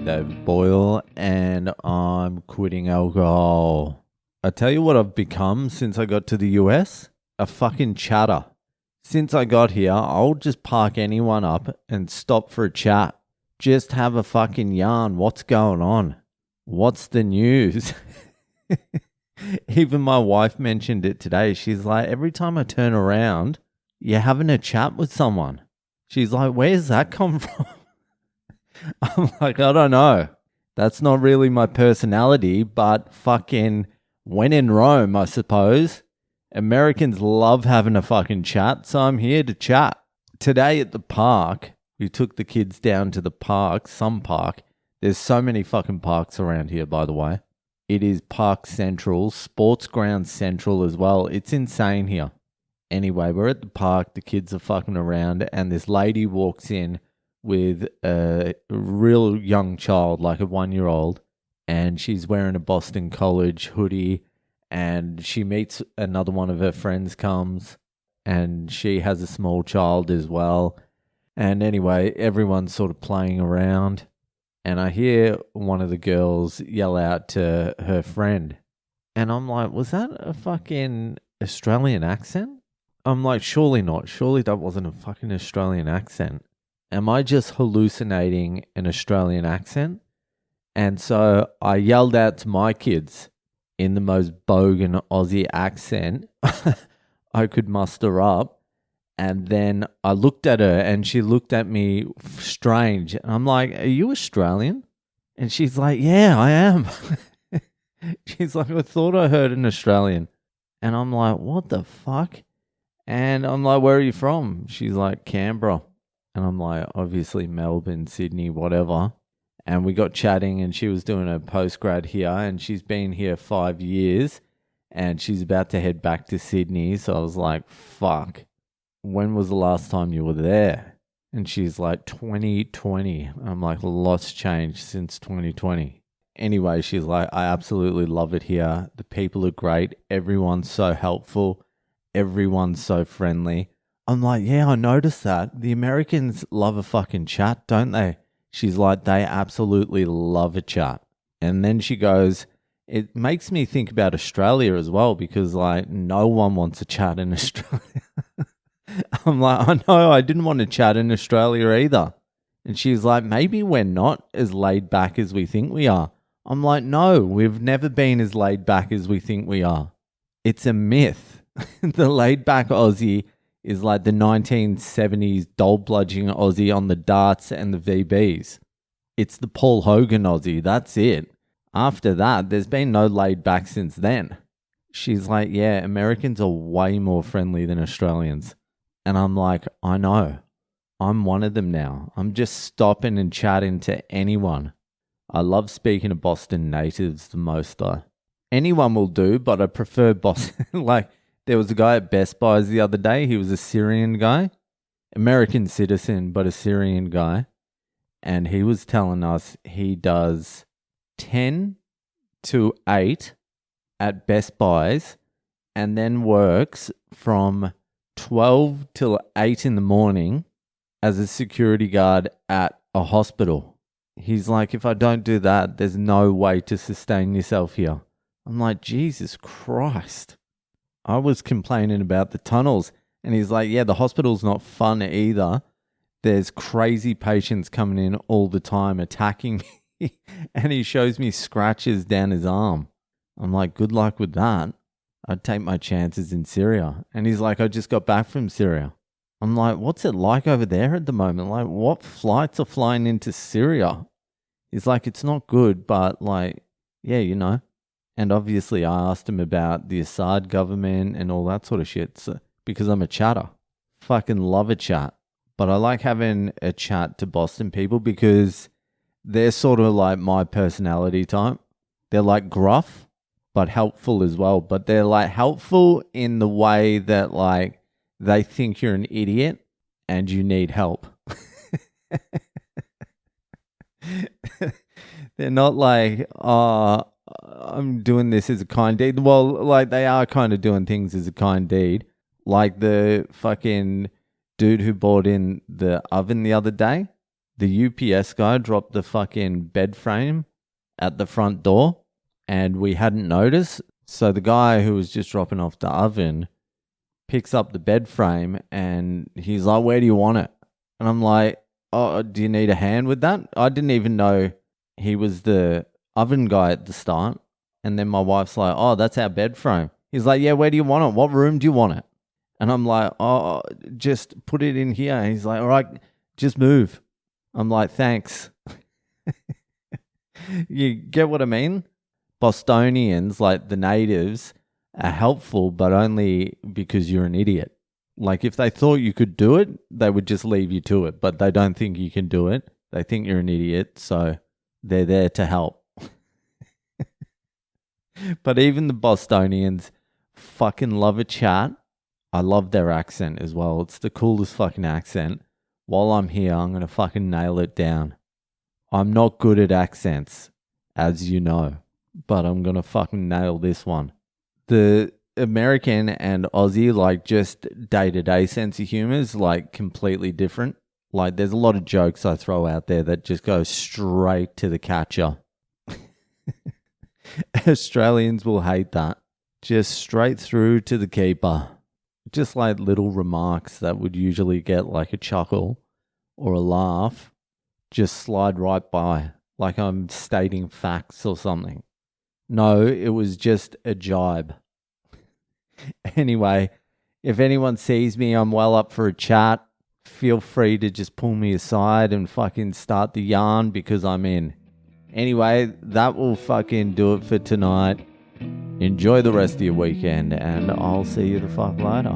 David Boyale, and I'm quitting alcohol. I tell you what I've become since I got to the US? A fucking chatter. Since I got here, I'll just park anyone up and stop for a chat. Just have a fucking yarn. What's going on? What's the news? Even my wife mentioned it today. She's like, every time I turn around, you're having a chat with someone. She's like, where's that come from? I'm like, I don't know. That's not really my personality, but fucking when in Rome, I suppose. Americans love having a fucking chat, so I'm here to chat. Today at the park, we took the kids down to the park, some park. There's so many fucking parks around here, by the way. It is Park Central, Sports Ground Central as well. It's insane here. Anyway, we're at the park, the kids are fucking around, and this lady walks in with a real young child, like a 1-year-old, and she's wearing a Boston College hoodie, and she meets another one of her friends comes, and she has a small child as well. And anyway, everyone's sort of playing around, and I hear one of the girls yell out to her friend, and I'm like, was that a fucking Australian accent? I'm like, surely not. Surely that wasn't a fucking Australian accent. Am I just hallucinating an Australian accent? And so I yelled out to my kids in the most bogan Aussie accent I could muster up. And then I looked at her and she looked at me strange. And I'm like, are you Australian? And she's like, yeah, I am. She's like, I thought I heard an Australian. And I'm like, what the fuck? And I'm like, where are you from? She's like, Canberra. And I'm like, obviously Melbourne, Sydney, whatever. And we got chatting and she was doing a postgrad here and she's been here 5 years and she's about to head back to Sydney. So I was like, fuck, when was the last time you were there? And she's like, 2020. I'm like, a lot's changed since 2020. Anyway, she's like, I absolutely love it here. The people are great. Everyone's so helpful. Everyone's so friendly. I'm like, yeah, I noticed that. The Americans love a fucking chat, don't they? She's like, they absolutely love a chat. And then she goes, it makes me think about Australia as well because, like, no one wants a chat in Australia. I'm like, I know, I didn't want to chat in Australia either. And she's like, maybe we're not as laid back as we think we are. I'm like, no, we've never been as laid back as we think we are. It's a myth. The laid back Aussie is like the 1970s doll-bludging Aussie on the darts and the VBs. It's the Paul Hogan Aussie, that's it. After that, there's been no laid back since then. She's like, yeah, Americans are way more friendly than Australians. And I'm like, I know. I'm one of them now. I'm just stopping and chatting to anyone. I love speaking to Boston natives the most though. Anyone will do, but I prefer Boston. Like, there was a guy at Best Buy's the other day. He was a Syrian guy, American citizen, but a Syrian guy. And he was telling us he does 10 to 8 at Best Buy's and then works from 12 till 8 in the morning as a security guard at a hospital. He's like, if I don't do that, there's no way to sustain yourself here. I'm like, Jesus Christ. I was complaining about the tunnels and he's like, yeah, the hospital's not fun either. There's crazy patients coming in all the time attacking me and he shows me scratches down his arm. I'm like, good luck with that. I'd take my chances in Syria. And he's like, I just got back from Syria. I'm like, what's it like over there at the moment? Like, what flights are flying into Syria? He's like, it's not good, but like, yeah, you know. And obviously I asked him about the Assad government and all that sort of shit because I'm a chatter. Fucking love a chat. But I like having a chat to Boston people because they're sort of like my personality type. They're like gruff, but helpful as well. But they're like helpful in the way that like they think you're an idiot and you need help. They're not like, oh, I'm doing this as a kind deed. Well, like they are kind of doing things as a kind deed. Like the fucking dude who bought in the oven the other day. The UPS guy dropped the fucking bed frame at the front door and we hadn't noticed. So the guy who was just dropping off the oven picks up the bed frame and he's like, where do you want it? And I'm like, oh, do you need a hand with that? I didn't even know he was the oven guy at the start. And then my wife's like, oh, that's our bed frame. He's like, yeah, where do you want it? What room do you want it? And I'm like, oh, just put it in here. And he's like, all right, just move. I'm like, thanks. You get what I mean? Bostonians, like the natives, are helpful, but only because you're an idiot. Like if they thought you could do it, they would just leave you to it, but they don't think you can do it. They think you're an idiot, so they're there to help. But even the Bostonians fucking love a chat. I love their accent as well. It's the coolest fucking accent. While I'm here, I'm going to fucking nail it down. I'm not good at accents, as you know, but I'm going to fucking nail this one. The American and Aussie, like just day-to-day sense of humor is like completely different. Like there's a lot of jokes I throw out there that just go straight to the catcher. Australians will hate that. Just straight through to the keeper. Just like little remarks that would usually get like a chuckle or a laugh, just slide right by, like I'm stating facts or something. No, it was just a jibe. Anyway, if anyone sees me, I'm well up for a chat. Feel free to just pull me aside and fucking start the yarn because I'm in. Anyway, that will fucking do it for tonight. Enjoy the rest of your weekend and I'll see you the fuck later.